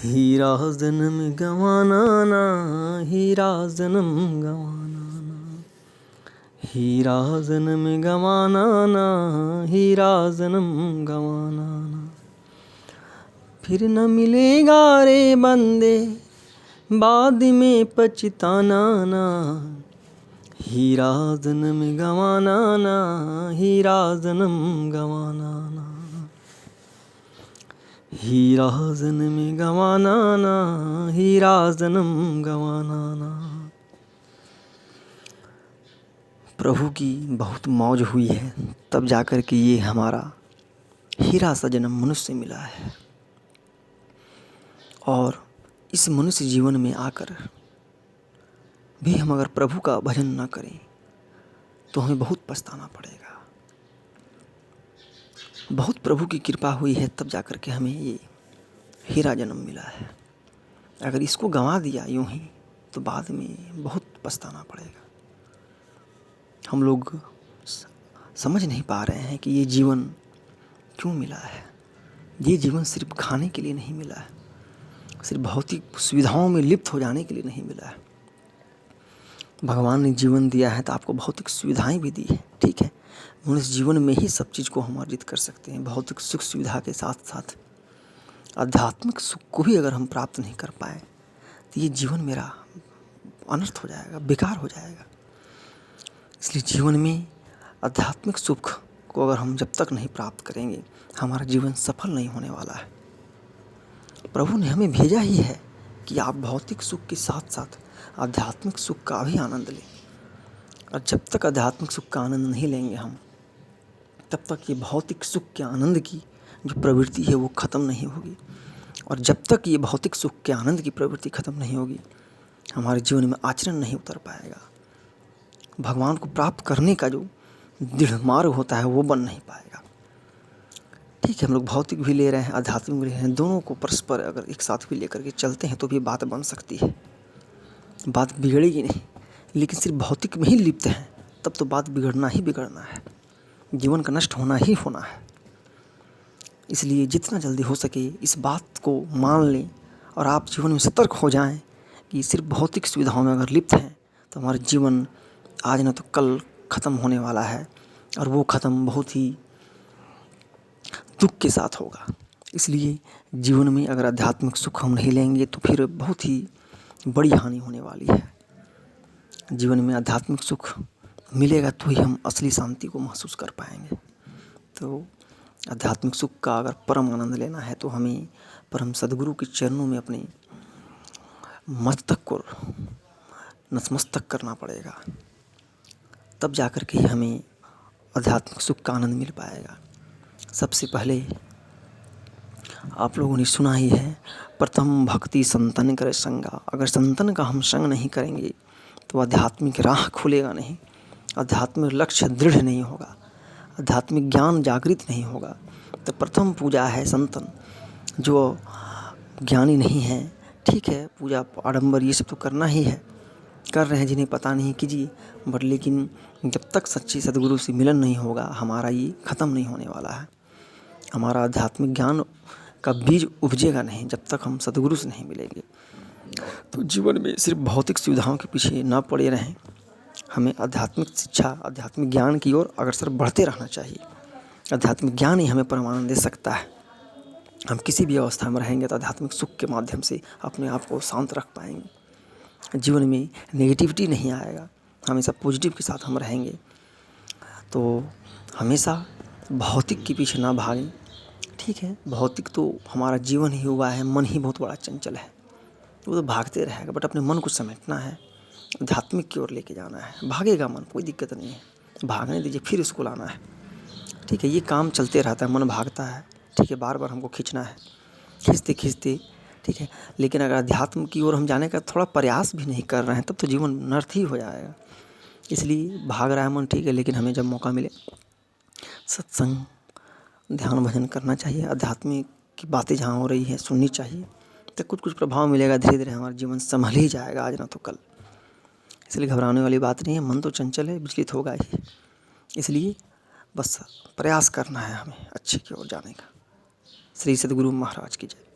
हीरा जन्म गंवाना ना, हीरा जन्म गंवाना ना, हीरा जन्म गंवाना ना, हीरा जन्म गंवाना ना। फिर न मिलेगा रे बंदे बाद में पछताना ना, हीरा जन्म गंवाना ना, हीरा जन्म गंवाना ना, हीरा जन्म गंवाना ना, हीरा जन्म गंवाना ना। प्रभु की बहुत मौज हुई है तब जाकर के ये हमारा हीरा सा जन्म मनुष्य मिला है। और इस मनुष्य जीवन में आकर भी हम अगर प्रभु का भजन ना करें तो हमें बहुत पछताना पड़ेगा। बहुत प्रभु की कृपा हुई है तब जाकर के हमें ये हीरा जन्म मिला है। अगर इसको गंवा दिया यूं ही तो बाद में बहुत पछताना पड़ेगा। हम लोग समझ नहीं पा रहे हैं कि ये जीवन क्यों मिला है। ये जीवन सिर्फ खाने के लिए नहीं मिला है, सिर्फ भौतिक सुविधाओं में लिप्त हो जाने के लिए नहीं मिला है। भगवान ने जीवन दिया है तो आपको भौतिक सुविधाएं भी दी है, ठीक है। मनुष्य जीवन में ही सब चीज़ को हम अर्जित कर सकते हैं। भौतिक सुख सुविधा के साथ साथ आध्यात्मिक सुख को भी अगर हम प्राप्त नहीं कर पाए तो ये जीवन मेरा अनर्थ हो जाएगा, बेकार हो जाएगा। इसलिए जीवन में आध्यात्मिक सुख को अगर हम जब तक नहीं प्राप्त करेंगे हमारा जीवन सफल नहीं होने वाला है। प्रभु ने हमें भेजा ही है कि आप भौतिक सुख के साथ साथ आध्यात्मिक सुख का भी आनंद लें। और जब तक आध्यात्मिक सुख का आनंद नहीं लेंगे हम तब तक ये भौतिक सुख के आनंद की जो प्रवृत्ति है वो ख़त्म नहीं होगी। और जब तक ये भौतिक सुख के आनंद की प्रवृत्ति ख़त्म नहीं होगी हमारे जीवन में आचरण नहीं उतर पाएगा। भगवान को प्राप्त करने का जो दृढ़ मार्ग होता है वो बन नहीं पाएगा। ठीक है, हम लोग भौतिक भी ले रहे हैं, आध्यात्मिक भी ले रहे हैं, दोनों को परस्पर अगर एक साथ भी लेकर के चलते हैं तो भी बात बन सकती है, बात बिगड़ेगी नहीं। लेकिन सिर्फ भौतिक में ही लिप्त हैं तब तो बात बिगड़ना ही बिगड़ना है, जीवन का नष्ट होना ही होना है। इसलिए जितना जल्दी हो सके इस बात को मान लें और आप जीवन में सतर्क हो जाएं कि सिर्फ भौतिक सुविधाओं में अगर लिप्त हैं तो हमारा जीवन आज न तो कल ख़त्म होने वाला है और वो ख़त्म बहुत ही दुख के साथ होगा। इसलिए जीवन में अगर आध्यात्मिक सुख हम नहीं लेंगे तो फिर बहुत ही बड़ी हानि होने वाली है। जीवन में आध्यात्मिक सुख मिलेगा तो ही हम असली शांति को महसूस कर पाएंगे। तो आध्यात्मिक सुख का अगर परम आनंद लेना है तो हमें परम सद्गुरु के चरणों में अपने मस्तक को नतमस्तक करना पड़ेगा। तब जाकर के हमें आध्यात्मिक सुख का आनंद मिल पाएगा। सबसे पहले आप लोगों ने सुना ही है, प्रथम भक्ति संतन करे संगा। अगर संतन का हम संग नहीं करेंगे तो आध्यात्मिक राह खुलेगा नहीं, आध्यात्मिक लक्ष्य दृढ़ नहीं होगा, आध्यात्मिक ज्ञान जागृत नहीं होगा। तो प्रथम पूजा है संतन। जो ज्ञानी नहीं है, ठीक है, पूजा आडंबर ये सब तो करना ही है, कर रहे हैं, जिन्हें पता नहीं कीजिए, बट लेकिन जब तक सच्ची सद्गुरु से मिलन नहीं होगा हमारा ये ख़त्म नहीं होने वाला है। हमारा आध्यात्मिक ज्ञान का बीज उपजेगा नहीं जब तक हम सद्गुरु से नहीं मिलेंगे। तो जीवन में सिर्फ भौतिक सुविधाओं के पीछे ना पड़े रहें, हमें आध्यात्मिक शिक्षा, आध्यात्मिक ज्ञान की ओर अग्रसर बढ़ते रहना चाहिए। आध्यात्मिक ज्ञान ही हमें परम आनंद दे सकता है। हम किसी भी अवस्था में रहेंगे तो आध्यात्मिक सुख के माध्यम से अपने आप को शांत रख पाएंगे। जीवन में नेगेटिविटी नहीं आएगा, हमेशा पॉजिटिव के साथ हम रहेंगे। तो हमेशा भौतिक के पीछे ना भागें, ठीक है। भौतिक तो हमारा जीवन ही हुआ है, मन ही बहुत बड़ा चंचल है, वो तो भागते रहेगा, बट अपने मन को समेटना है, आध्यात्मिक की ओर लेके जाना है। भागेगा मन, कोई दिक्कत नहीं है, भागने दीजिए, फिर इसको लाना है, ठीक है। ये काम चलते रहता है, मन भागता है, ठीक है, बार बार हमको खींचना है, खींचते खींचते, ठीक है। लेकिन अगर अध्यात्म की ओर हम जाने का थोड़ा प्रयास भी नहीं कर रहे हैं तब तो जीवन नर्थ ही हो जाएगा। इसलिए भाग रहा है मन, ठीक है, लेकिन हमें जब मौका मिले सत्संग, ध्यान भजन करना चाहिए, आध्यात्मिक की बातें जहाँ हो रही हैं सुननी चाहिए, तो कुछ कुछ प्रभाव मिलेगा। धीरे धीरे हमारा जीवन संभल ही जाएगा, आज ना तो कल। इसलिए घबराने वाली बात नहीं है, मन तो चंचल है, विचलित होगा ही। इसलिए बस प्रयास करना है हमें अच्छे की ओर जाने का। श्री सद्गुरु महाराज की जय।